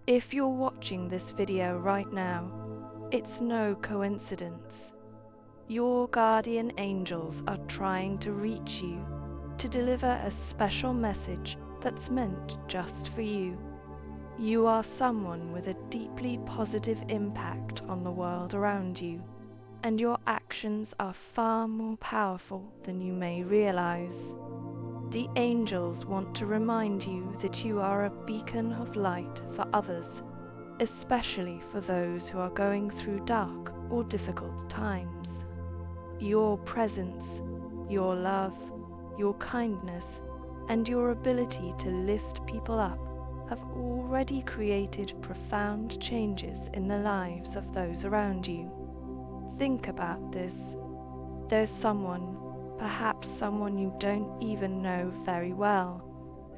If you're watching this video right now, it's no coincidence. Your guardian angels are trying to reach you, to deliver a special message that's meant just for you. You are someone with a deeply positive impact on the world around you, and your actions are far more powerful than you may realize. The angels want to remind you that you are a beacon of light for others, especially for those who are going through dark or difficult times. Your presence, your love, your kindness, and your ability to lift people up have already created profound changes in the lives of those around you. Think about this. There's someone, perhaps someone you don't even know very well,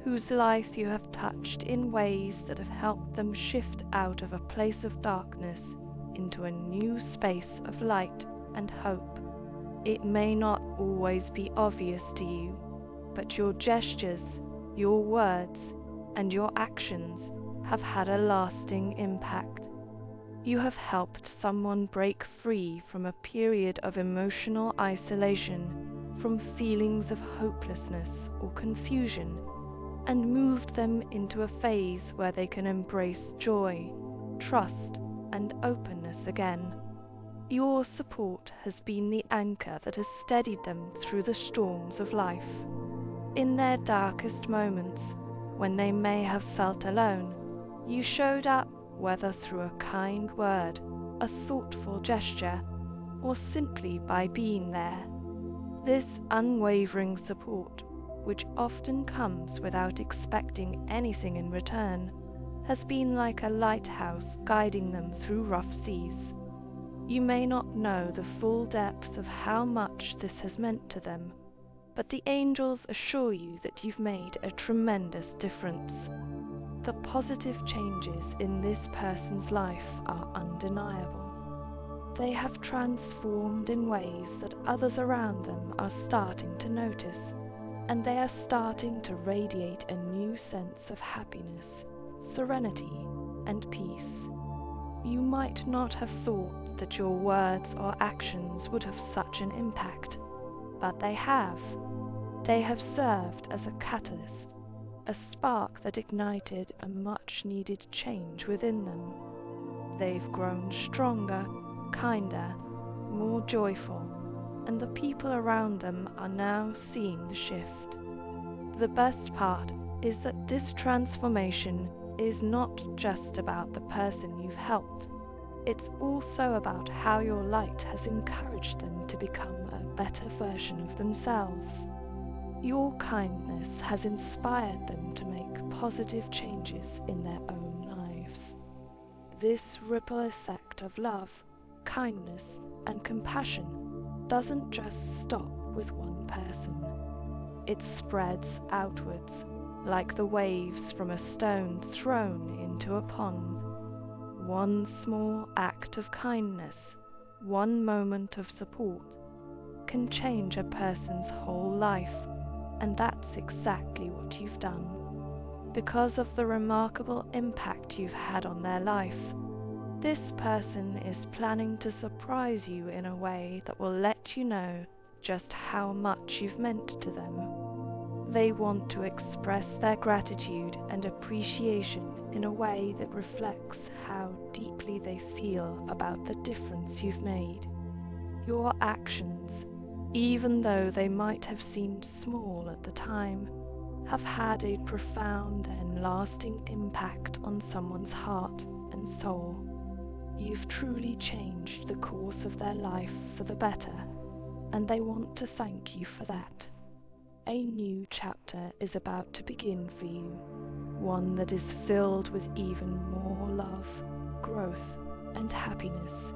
whose life you have touched in ways that have helped them shift out of a place of darkness into a new space of light and hope. It may not always be obvious to you, but your gestures, your words, and your actions have had a lasting impact. You have helped someone break free from a period of emotional isolation, from feelings of hopelessness or confusion, and moved them into a phase where they can embrace joy, trust, and openness again. Your support has been the anchor that has steadied them through the storms of life. In their darkest moments, when they may have felt alone, you showed up, whether through a kind word, a thoughtful gesture, or simply by being there. This unwavering support, which often comes without expecting anything in return, has been like a lighthouse guiding them through rough seas. You may not know the full depth of how much this has meant to them, but the angels assure you that you've made a tremendous difference. The positive changes in this person's life are undeniable. They have transformed in ways that others around them are starting to notice, and they are starting to radiate a new sense of happiness, serenity, and peace. You might not have thought that your words or actions would have such an impact, but they have. They have served as a catalyst, a spark that ignited a much-needed change within them. They've grown stronger, kinder, more joyful, and the people around them are now seeing the shift. The best part is that this transformation is not just about the person you've helped. It's also about how your light has encouraged them to become a better version of themselves. Your kindness has inspired them to make positive changes in their own lives. This ripple effect of love, kindness, and compassion doesn't just stop with one person. It spreads outwards, like the waves from a stone thrown into a pond. One small act of kindness, one moment of support, can change a person's whole life, and that's exactly what you've done. Because of the remarkable impact you've had on their life, this person is planning to surprise you in a way that will let you know just how much you've meant to them. They want to express their gratitude and appreciation in a way that reflects how deeply they feel about the difference you've made. Your actions, even though they might have seemed small at the time, have had a profound and lasting impact on someone's heart and soul. You've truly changed the course of their life for the better, and they want to thank you for that. A new chapter is about to begin for you, one that is filled with even more love, growth, and happiness.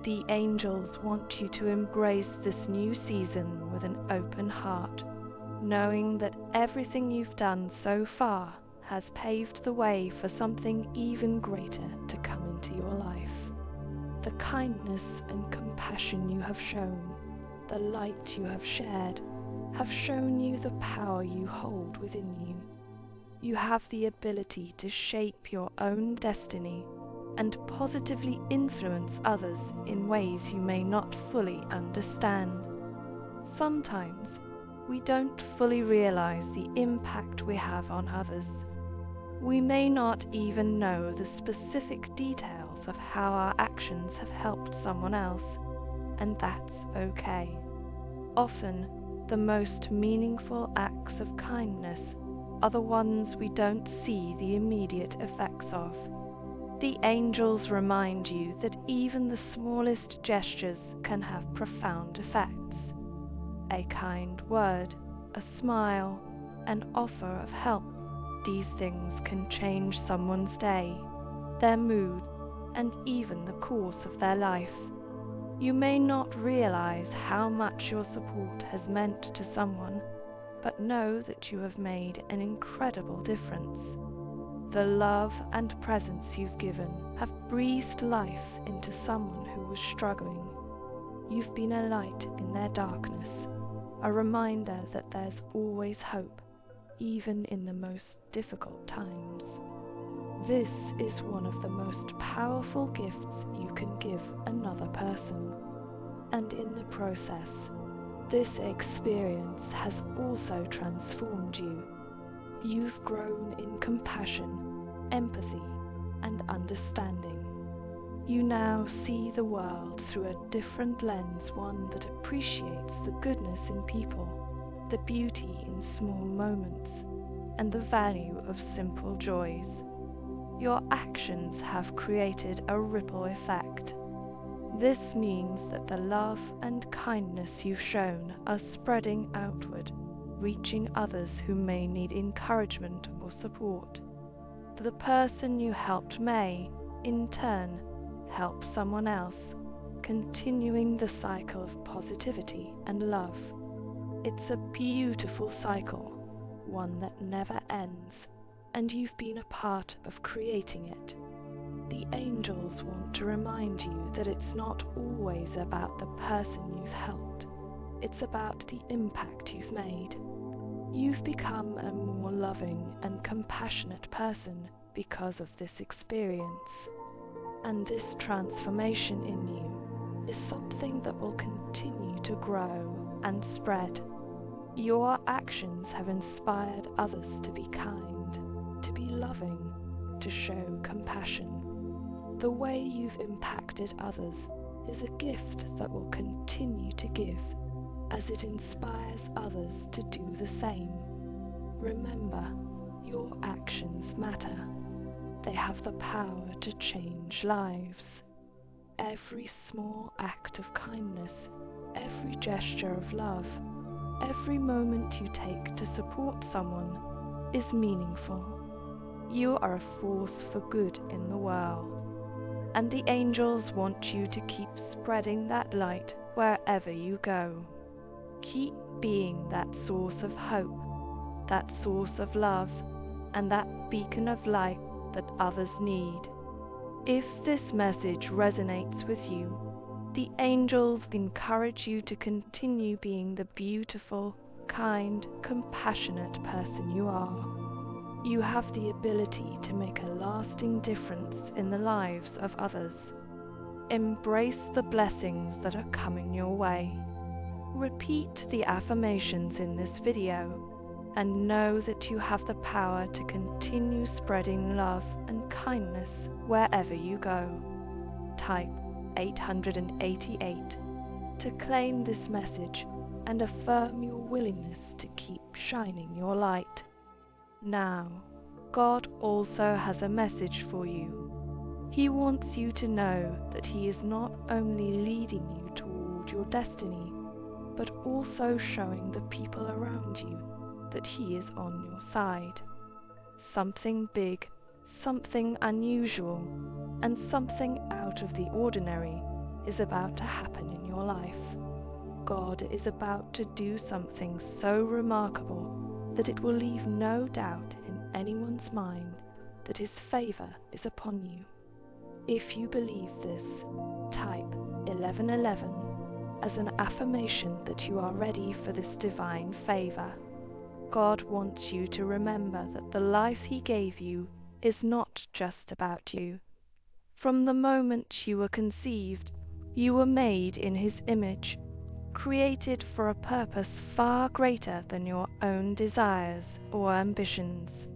The angels want you to embrace this new season with an open heart, knowing that everything you've done so far has paved the way for something even greater to come into your life. The kindness and compassion you have shown, the light you have shared, have shown you the power you hold within you. You have the ability to shape your own destiny and positively influence others in ways you may not fully understand. Sometimes we don't fully realize the impact we have on others. We may not even know the specific details of how our actions have helped someone else, and that's okay. Often, the most meaningful acts of kindness are the ones we don't see the immediate effects of. The angels remind you that even the smallest gestures can have profound effects. A kind word, a smile, an offer of help. These things can change someone's day, their mood, and even the course of their life. You may not realize how much your support has meant to someone, but know that you have made an incredible difference. The love and presence you've given have breathed life into someone who was struggling. You've been a light in their darkness, a reminder that there's always hope, even in the most difficult times. This is one of the most powerful gifts you can give another person. And in the process, this experience has also transformed you. You've grown in compassion, empathy, and understanding. You now see the world through a different lens, one that appreciates the goodness in people, the beauty in small moments, and the value of simple joys. Your actions have created a ripple effect. This means that the love and kindness you've shown are spreading outward, reaching others who may need encouragement or support. The person you helped may, in turn, help someone else, continuing the cycle of positivity and love. It's a beautiful cycle, one that never ends, and you've been a part of creating it. The angels want to remind you that it's not always about the person you've helped. It's about the impact you've made. You've become a more loving and compassionate person because of this experience. And this transformation in you is something that will continue to grow and spread. Your actions have inspired others to be kind, to be loving, to show compassion. The way you've impacted others is a gift that will continue to give, as it inspires others to do the same. Remember, your actions matter. They have the power to change lives. Every small act of kindness, every gesture of love, every moment you take to support someone is meaningful. You are a force for good in the world, and the angels want you to keep spreading that light wherever you go. Keep being that source of hope, that source of love, and that beacon of light that others need. If this message resonates with you, the angels encourage you to continue being the beautiful, kind, compassionate person you are. You have the ability to make a lasting difference in the lives of others. Embrace the blessings that are coming your way. Repeat the affirmations in this video and know that you have the power to continue spreading love and kindness wherever you go. Type 888 to claim this message and affirm your willingness to keep shining your light. Now, God also has a message for you. He wants you to know that He is not only leading you toward your destiny, but also showing the people around you that He is on your side. Something big, something unusual, and something out of the ordinary is about to happen in your life. God is about to do something so remarkable that it will leave no doubt in anyone's mind that His favor is upon you. If you believe this, type 1111 as an affirmation that you are ready for this divine favor. God wants you to remember that the life He gave you is not just about you. From the moment you were conceived, you were made in His image, created for a purpose far greater than your own desires or ambitions.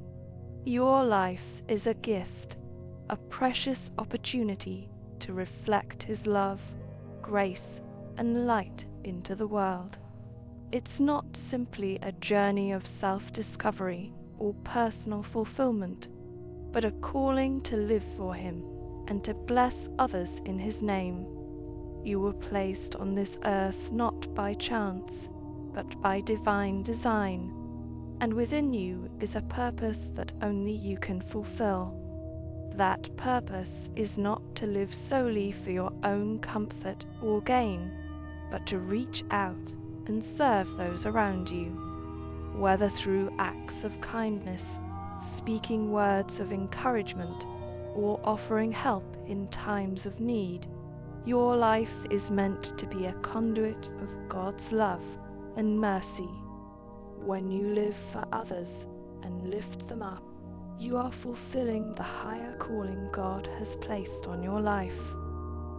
Your life is a gift, a precious opportunity to reflect His love, grace, and light into the world. It's not simply a journey of self-discovery or personal fulfillment, but a calling to live for Him and to bless others in His name. You were placed on this earth not by chance, but by divine design, and within you is a purpose that only you can fulfill. That purpose is not to live solely for your own comfort or gain, but to reach out and serve those around you, whether through acts of kindness, speaking words of encouragement, or offering help in times of need. Your life is meant to be a conduit of God's love and mercy. When you live for others and lift them up, you are fulfilling the higher calling God has placed on your life.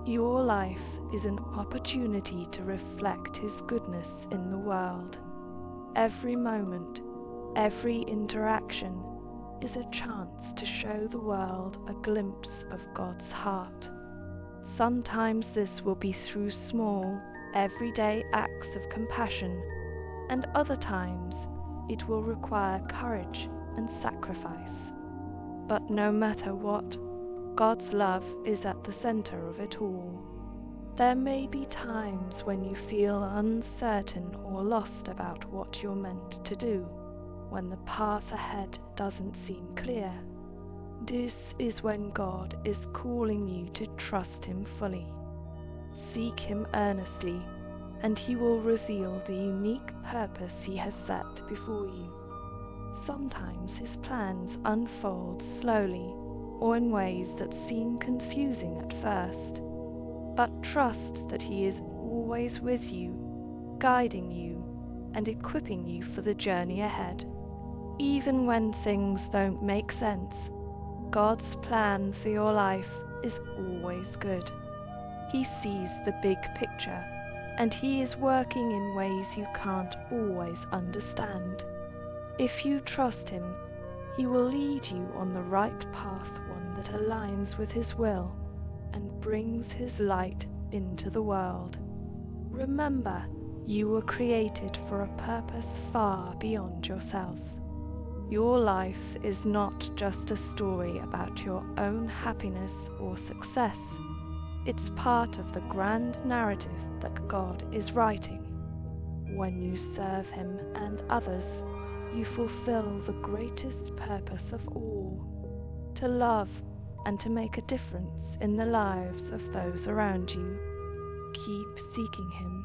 Your life is an opportunity to reflect His goodness in the world. Every moment, every interaction is a chance to show the world a glimpse of God's heart. Sometimes this will be through small, everyday acts of compassion, and other times it will require courage and sacrifice. But no matter what, God's love is at the center of it all. There may be times when you feel uncertain or lost about what you're meant to do, when the path ahead doesn't seem clear. This is when God is calling you to trust Him fully. Seek Him earnestly, and He will reveal the unique purpose He has set before you. Sometimes His plans unfold slowly or in ways that seem confusing at first, but trust that He is always with you, guiding you and equipping you for the journey ahead. Even when things don't make sense, God's plan for your life is always good. He sees the big picture, and He is working in ways you can't always understand. If you trust Him, He will lead you on the right path, one that aligns with His will and brings His light into the world. Remember, you were created for a purpose far beyond yourself. Your life is not just a story about your own happiness or success. It's part of the grand narrative that God is writing. When you serve Him and others, you fulfill the greatest purpose of all, to love and to make a difference in the lives of those around you. Keep seeking Him,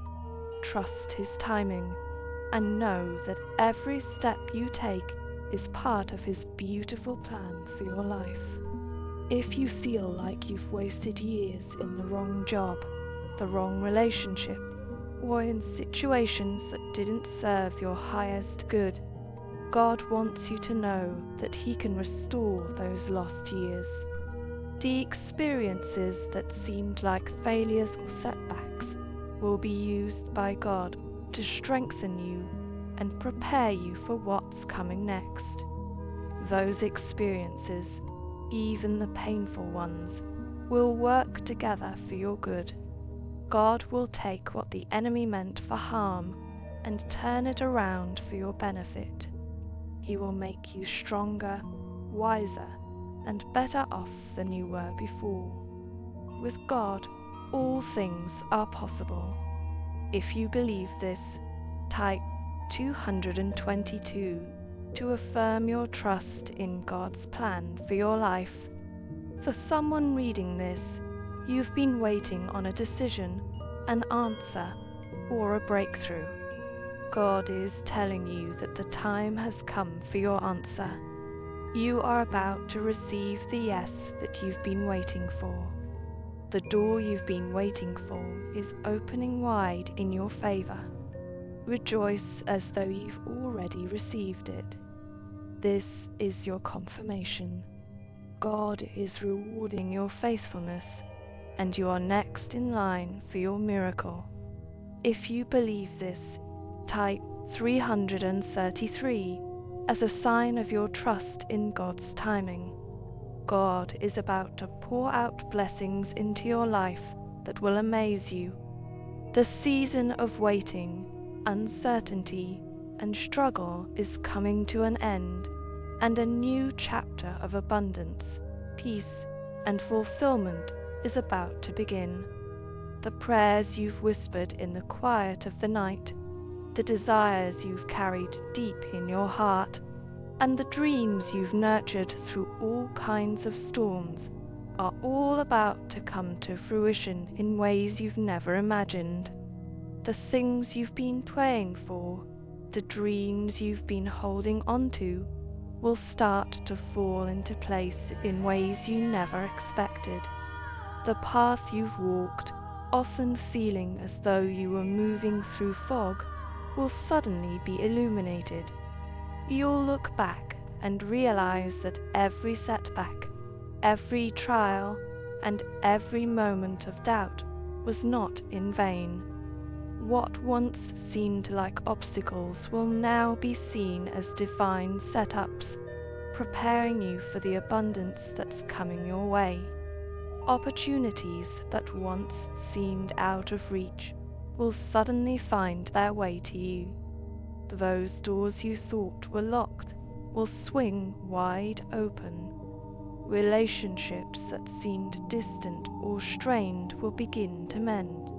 trust His timing, and know that every step you take is part of His beautiful plan for your life. If you feel like you've wasted years in the wrong job, the wrong relationship, or in situations that didn't serve your highest good, God wants you to know that He can restore those lost years. The experiences that seemed like failures or setbacks will be used by God to strengthen you and prepare you for what's coming next. Those experiences, even the painful ones, will work together for your good. God will take what the enemy meant for harm and turn it around for your benefit. He will make you stronger, wiser, and better off than you were before. With God, all things are possible. If you believe this, type 222 to affirm your trust in God's plan for your life. For someone reading this, you've been waiting on a decision, an answer, or a breakthrough. God is telling you that the time has come for your answer. You are about to receive the yes that you've been waiting for. The door you've been waiting for is opening wide in your favor. Rejoice as though you've already received it. This is your confirmation. God is rewarding your faithfulness, and you are next in line for your miracle. If you believe this, type 333 as a sign of your trust in God's timing. God is about to pour out blessings into your life that will amaze you. The season of waiting, uncertainty, and struggle is coming to an end, and a new chapter of abundance, peace, and fulfillment is about to begin. The prayers you've whispered in the quiet of the night, the desires you've carried deep in your heart, and the dreams you've nurtured through all kinds of storms are all about to come to fruition in ways you've never imagined. The things you've been praying for, the dreams you've been holding onto, will start to fall into place in ways you never expected. The path you've walked, often feeling as though you were moving through fog, will suddenly be illuminated. You'll look back and realize that every setback, every trial, and every moment of doubt was not in vain. What once seemed like obstacles will now be seen as divine setups, preparing you for the abundance that's coming your way. Opportunities that once seemed out of reach will suddenly find their way to you. Those doors you thought were locked will swing wide open. Relationships that seemed distant or strained will begin to mend.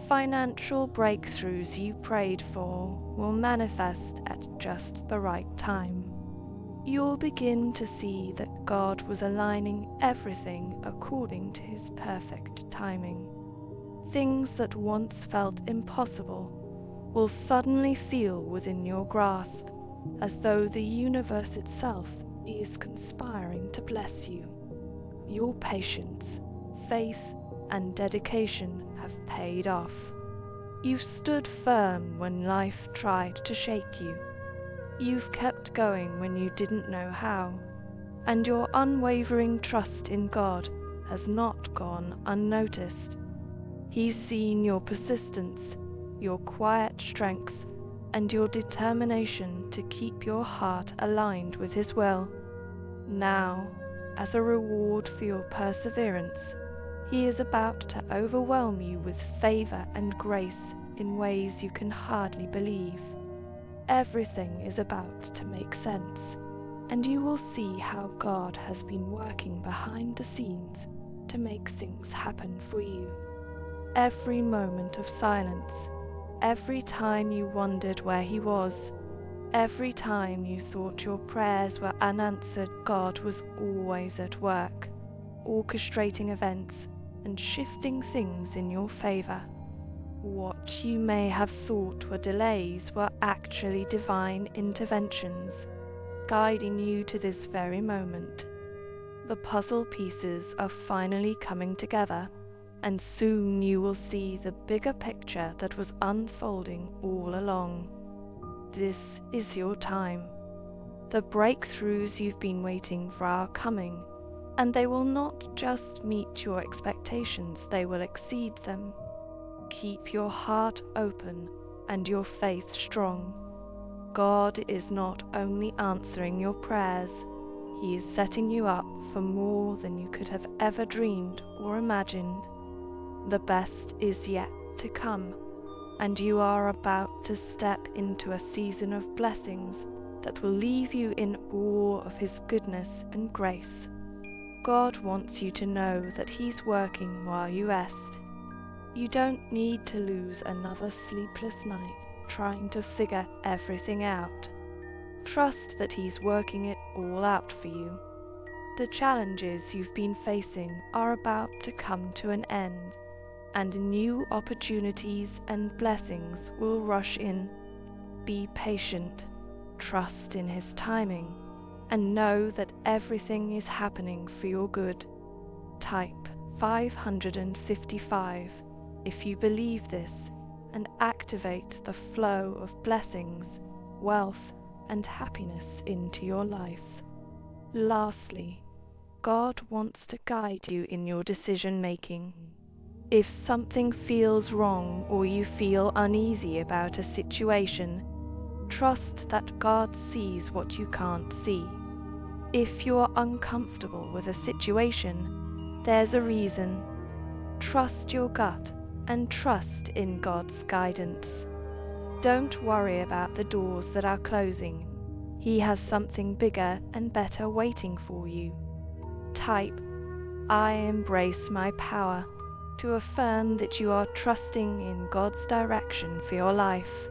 Financial breakthroughs you prayed for will manifest at just the right time. You'll begin to see that God was aligning everything according to His perfect timing. Things that once felt impossible will suddenly feel within your grasp, as though the universe itself is conspiring to bless you. Your patience, faith, and dedication have paid off. You've stood firm when life tried to shake you. You've kept going when you didn't know how, and your unwavering trust in God has not gone unnoticed. He's seen your persistence, your quiet strength, and your determination to keep your heart aligned with His will. Now, as a reward for your perseverance, He is about to overwhelm you with favor and grace in ways you can hardly believe. Everything is about to make sense, and you will see how God has been working behind the scenes to make things happen for you. Every moment of silence, every time you wondered where He was, every time you thought your prayers were unanswered, God was always at work, orchestrating events and shifting things in your favor. What you may have thought were delays were actually divine interventions, guiding you to this very moment. The puzzle pieces are finally coming together, and soon you will see the bigger picture that was unfolding all along. This is your time. The breakthroughs you've been waiting for are coming, and they will not just meet your expectations, they will exceed them. Keep your heart open and your faith strong. God is not only answering your prayers, He is setting you up for more than you could have ever dreamed or imagined. The best is yet to come, and you are about to step into a season of blessings that will leave you in awe of His goodness and grace. God wants you to know that He's working while you rest. You don't need to lose another sleepless night trying to figure everything out. Trust that He's working it all out for you. The challenges you've been facing are about to come to an end, and new opportunities and blessings will rush in. Be patient, trust in His timing, and know that everything is happening for your good. Type 555 if you believe this, and activate the flow of blessings, wealth, and happiness into your life. Lastly, God wants to guide you in your decision making. If something feels wrong or you feel uneasy about a situation, trust that God sees what you can't see. If you're uncomfortable with a situation, there's a reason. Trust your gut and trust in God's guidance. Don't worry about the doors that are closing. He has something bigger and better waiting for you. Type, "I embrace my power," to affirm that you are trusting in God's direction for your life.